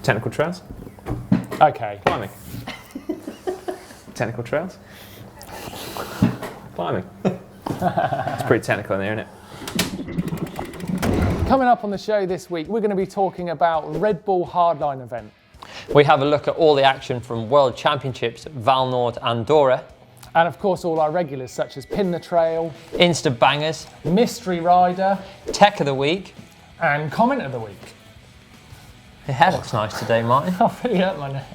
Technical trails? Okay. Climbing. Technical trails? Climbing. It's pretty technical in there, isn't it? Coming up on the show this week, we're going to be talking about Red Bull Hardline event. We have a look at all the action from World Championships at Val Nord, Andorra. And of course all our regulars such as Pin the Trail, Insta Bangers, Mystery Rider, Tech of the Week, and Comment of the Week. Your hair looks nice today, Martin. I've really hurt my neck.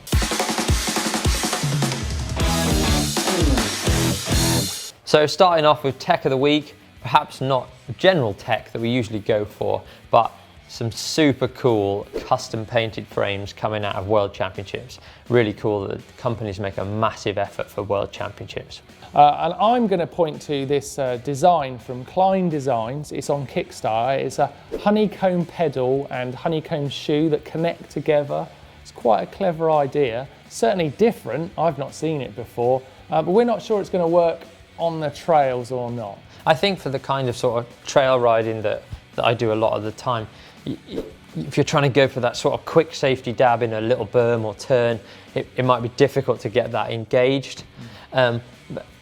So starting off with Tech of the Week, perhaps not general tech that we usually go for, but some super cool custom painted frames coming out of World Championships. Really cool that companies make a massive effort for World Championships. And I'm going to point to this design from Klein Designs. It's on Kickstarter. It's a honeycomb pedal and honeycomb shoe that connect together. It's quite a clever idea. Certainly different. I've not seen it before, but we're not sure it's going to work on the trails or not. I think for the kind of sort of trail riding that I do a lot of the time, if you're trying to go for that sort of quick safety dab in a little berm or turn, it might be difficult to get that engaged. But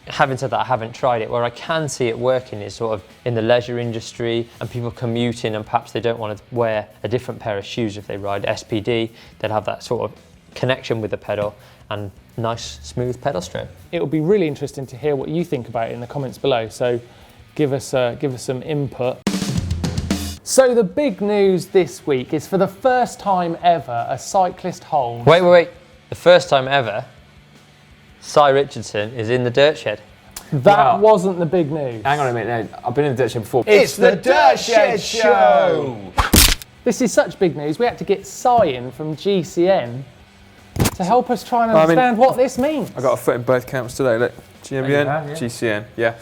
having said that, I haven't tried it. Where I can see it working is sort of in the leisure industry and people commuting, and perhaps they don't want to wear a different pair of shoes if they ride SPD. They'd have that sort of connection with the pedal and nice smooth pedal stroke. It would be really interesting to hear what you think about it in the comments below. So give us some input. So the big news this week is for the first time ever, a cyclist holds... Wait. The first time ever, Cy Richardson is in the dirt shed. That wasn't the big news. Hang on a minute, no, I've been in the dirt shed before. It's the Dirt Shed Show! This is such big news, we had to get Cy in from GCN to help us try and understand what this means. I got a foot in both camps today, look. GMBN, have, yeah. GCN, yeah.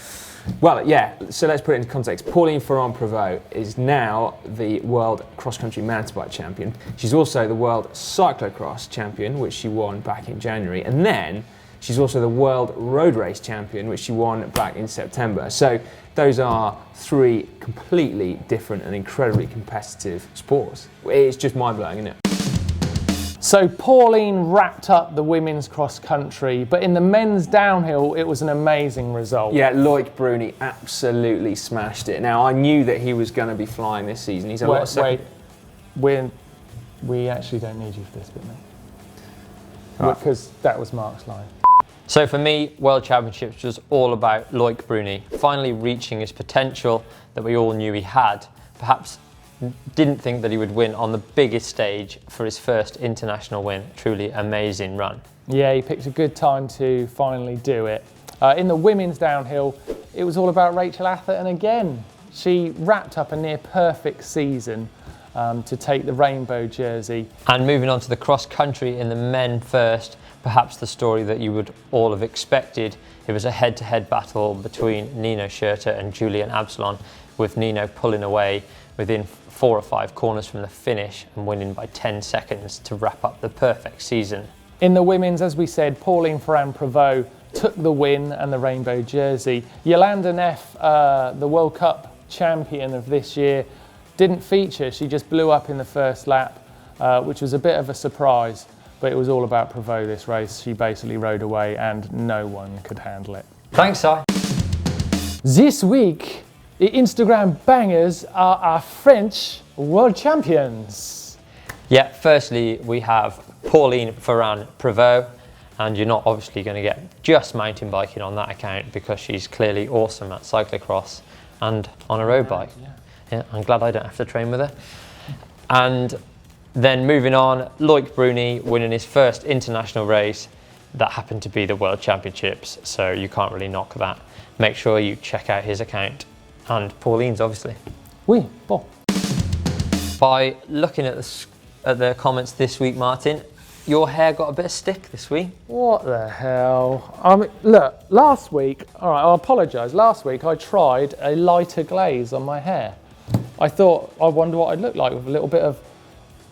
Well, yeah, so let's put it into context. Pauline Ferrand-Prevot is now the world cross-country mountain bike champion. She's also the world cyclo-cross champion, which she won back in January. And then she's also the world road race champion, which she won back in September. So those are three completely different and incredibly competitive sports. It's just mind-blowing, isn't it? So Pauline wrapped up the women's cross country, but in the men's downhill, it was an amazing result. Yeah, Loic Bruni absolutely smashed it. Now, I knew that he was going to be flying this season. He's a lot of second... we actually don't need you for this bit, mate. Right. Because that was Mark's line. So for me, World Championships was all about Loic Bruni finally reaching his potential that we all knew he had. Perhaps didn't think that he would win on the biggest stage for his first international win. Truly amazing run. Yeah, he picked a good time to finally do it. In the women's downhill, it was all about Rachel Atherton again. She wrapped up a near perfect season to take the rainbow jersey. And moving on to the cross country in the men first, perhaps the story that you would all have expected. It was a head-to-head battle between Nino Schurter and Julian Absalon, with Nino pulling away within 4 or 5 corners from the finish and winning by 10 seconds to wrap up the perfect season. In the women's, as we said, Pauline Ferrand-Prevot took the win and the rainbow jersey. Yolanda Neff, the World Cup champion of this year, didn't feature. She just blew up in the first lap, which was a bit of a surprise, but it was all about Prevot this race. She basically rode away and no one could handle it. Thanks, Si. This week, the Instagram bangers are our French world champions. Yeah, firstly, we have Pauline Ferrand-Prevot, and you're not obviously going to get just mountain biking on that account because she's clearly awesome at cyclocross and on a road bike. Yeah, I'm glad I don't have to train with her. And then moving on, Loic Bruni winning his first international race. That happened to be the World Championships, so you can't really knock that. Make sure you check out his account. And Pauline's, obviously. Oui, bon. By looking at the comments this week, Martin, your hair got a bit of stick this week. What the hell? I mean, look, last week, all right, I apologise. Last week I tried a lighter glaze on my hair. I thought, I wonder what I'd look like with a little bit of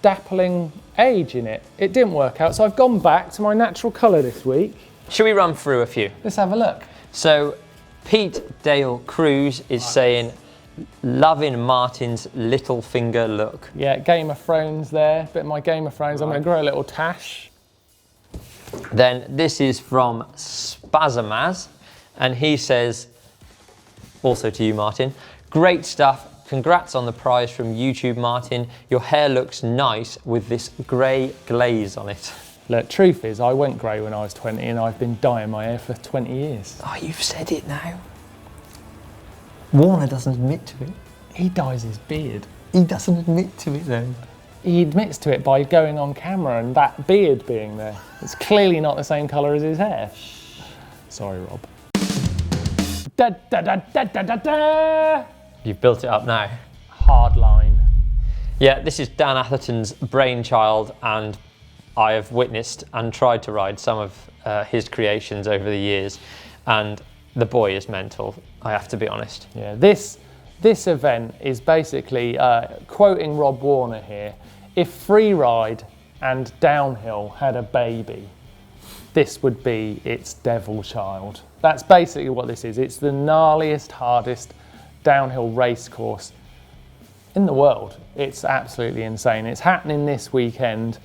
dappling age in it. It didn't work out, so I've gone back to my natural colour this week. Should we run through a few? Let's have a look. So, Pete Dale Cruz is saying, Loving Martin's little finger look. Yeah, Game of Thrones there, bit of my Game of Thrones. I'm going to grow a little tash. Then this is from Spazamaz, and he says, also to you, Martin, great stuff. Congrats on the prize from YouTube, Martin. Your hair looks nice with this grey glaze on it. Look, truth is, I went grey when I was 20 and I've been dyeing my hair for 20 years. Oh, you've said it now. Warner doesn't admit to it. He dyes his beard. He doesn't admit to it though. He admits to it by going on camera and that beard being there. It's clearly not the same colour as his hair. Sorry, Rob. Da, da, da, da, da, da, da. You've built it up now. Hardline. Yeah, this is Dan Atherton's brainchild, and I have witnessed and tried to ride some of his creations over the years, and the boy is mental, I have to be honest. Yeah, this event is basically, quoting Rob Warner here, if freeride and downhill had a baby, this would be its devil child. That's basically what this is. It's the gnarliest, hardest downhill race course in the world. It's absolutely insane. It's happening this weekend.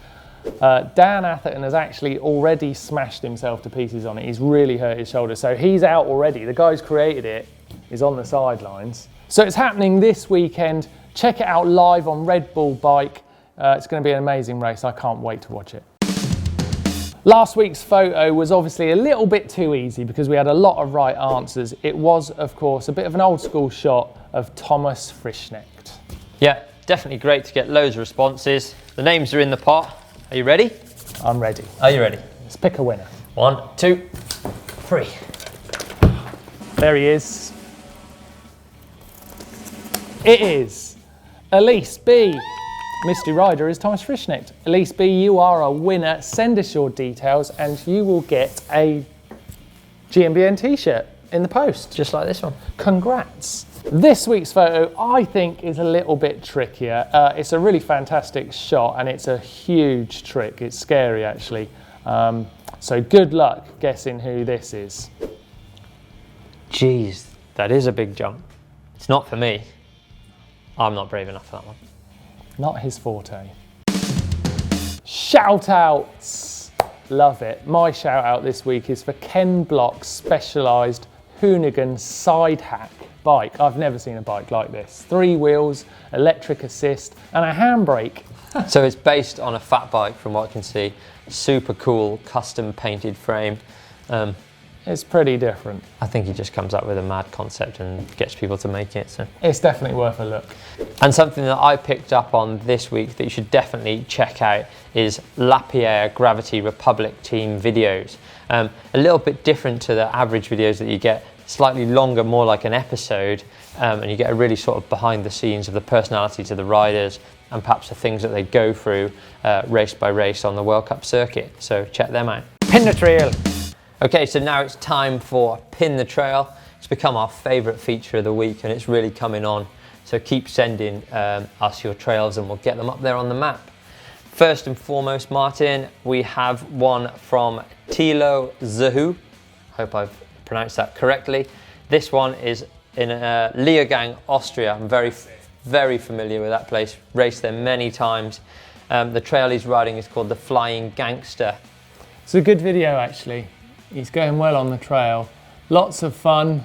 Dan Atherton has actually already smashed himself to pieces on it. He's really hurt his shoulder, so he's out already. The guy who's created it is on the sidelines. So it's happening this weekend. Check it out live on Red Bull Bike. It's going to be an amazing race. I can't wait to watch it. Last week's photo was obviously a little bit too easy because we had a lot of right answers. It was, of course, a bit of an old school shot of Thomas Frischnecht. Yeah, definitely great to get loads of responses. The names are in the pot. Are you ready? I'm ready. Are you ready? Let's pick a winner. 1, 2, 3. There he is. It is Elise B. Mystery Rider is Thomas Frischnecht. Elise B, you are a winner. Send us your details and you will get a GMBN t-shirt in the post. Just like this one. Congrats. This week's photo, I think, is a little bit trickier. It's a really fantastic shot and it's a huge trick. It's scary, actually. So good luck guessing who this is. Jeez, that is a big jump. It's not for me. I'm not brave enough for that one. Not his forte. Shoutouts. Love it. My shout out this week is for Ken Block's Specialised Hoonigan Side Hack bike. I've never seen a bike like this. 3 wheels, electric assist, and a handbrake. So it's based on a fat bike from what I can see. Super cool, custom painted frame. It's pretty different. I think he just comes up with a mad concept and gets people to make it. So. It's definitely worth a look. And something that I picked up on this week that you should definitely check out is Lapierre Gravity Republic team videos. A little bit different to the average videos that you get, slightly longer, more like an episode, and you get a really sort of behind the scenes of the personalities of the riders and perhaps the things that they go through race by race on the World Cup circuit. So check them out. Pin the trail. Okay, so now it's time for Pin the Trail. It's become our favourite feature of the week and it's really coming on. So keep sending us your trails and we'll get them up there on the map. First and foremost, Martin, we have one from Tilo Zahu. Hope I've pronounced that correctly. This one is in Leogang, Austria. I'm very familiar with that place. Raced there many times. The trail he's riding is called the Flying Gangster. It's a good video, actually. He's going well on the trail. Lots of fun.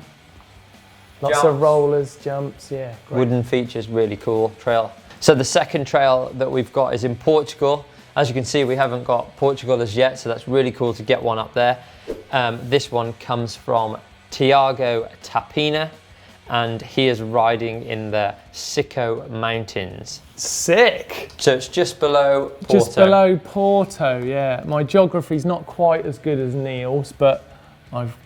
Lots of rollers, jumps, yeah. Great. Wooden features, really cool trail. So the second trail that we've got is in Portugal. As you can see, we haven't got Portugal as yet, so that's really cool to get one up there. This one comes from Tiago Tapina, and he is riding in the Sico Mountains. Sick! So it's just below Porto. Just below Porto, yeah. My geography's not quite as good as Neil's, but I've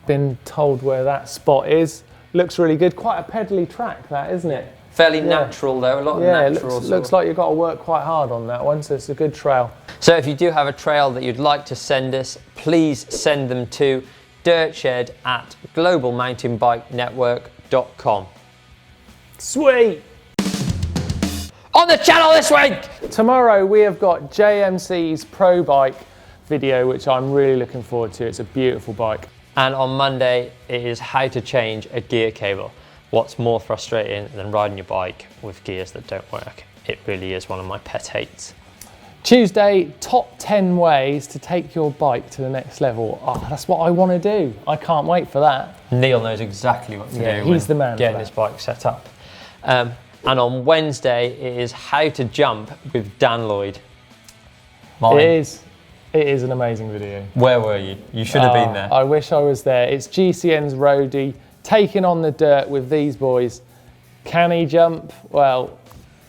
been told where that spot is. Looks really good. Quite a pedally track, that, isn't it? Fairly natural though, a lot of natural. Yeah, looks like you've got to work quite hard on that one, so it's a good trail. So if you do have a trail that you'd like to send us, please send them to dirtshed@globalmountainbikenetwork.com. Sweet! On the channel this week! Tomorrow we have got JMC's Pro Bike video, which I'm really looking forward to. It's a beautiful bike. And on Monday, it is how to change a gear cable. what's more frustrating than riding your bike with gears that don't work? It really is one of my pet hates. Tuesday, top 10 ways to take your bike to the next level. Oh, that's what I want to do. I can't wait for that. Neil knows exactly what to do. He's the man. Getting his bike set up. And on Wednesday, it is how to jump with Dan Lloyd. It is an amazing video. Where were you? You should have been there. I wish I was there. It's GCN's roadie taking on the dirt with these boys. Can he jump? Well,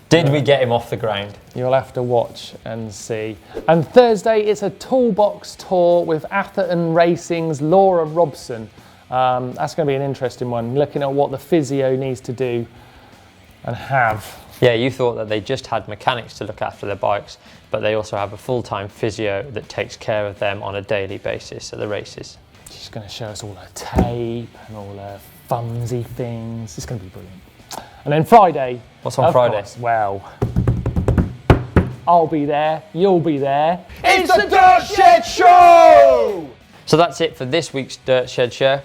did we get him off the ground? You'll have to watch and see. And Thursday, it's a toolbox tour with Atherton Racing's Laura Robson. That's going to be an interesting one, looking at what the physio needs to do and have. Yeah, you thought that they just had mechanics to look after their bikes, but they also have a full-time physio that takes care of them on a daily basis at the races. She's going to show us all her tape and all her fumsy things. It's going to be brilliant. And then Friday. What's on Friday? Course, well, I'll be there. You'll be there. It's the Dirt Shed Show! So that's it for this week's Dirt Shed Show.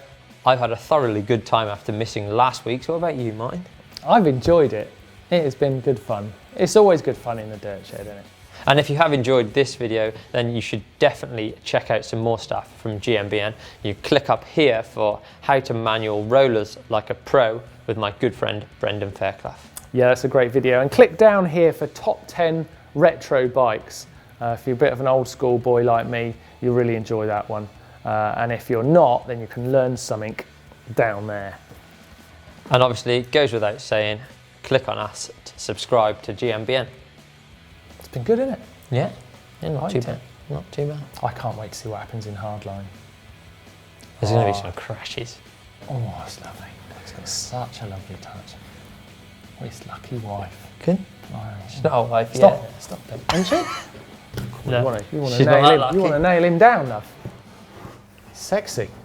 I've had a thoroughly good time after missing last week's. What about you, Martin? I've enjoyed it. It has been good fun. It's always good fun in the Dirt Shed, isn't it? And if you have enjoyed this video, then you should definitely check out some more stuff from GMBN. You click up here for how to manual rollers like a pro with my good friend Brendan Fairclough. Yeah, that's a great video. And click down here for top 10 retro bikes. If you're a bit of an old school boy like me, you'll really enjoy that one. And if you're not, then you can learn something down there. And obviously, it goes without saying, click on us to subscribe to GMBN. It's been good, isn't it? Yeah, not too Liked bad. it. Not too bad. I can't wait to see what happens in Hardline. There's going to be some crashes. Oh, it's lovely. It's got such a lovely touch. Oh, his lucky wife. Good. Oh, She's not a wife stop. yet. Stop it. Isn't she? No, You want she's not that to lucky. nail him down, love. Sexy.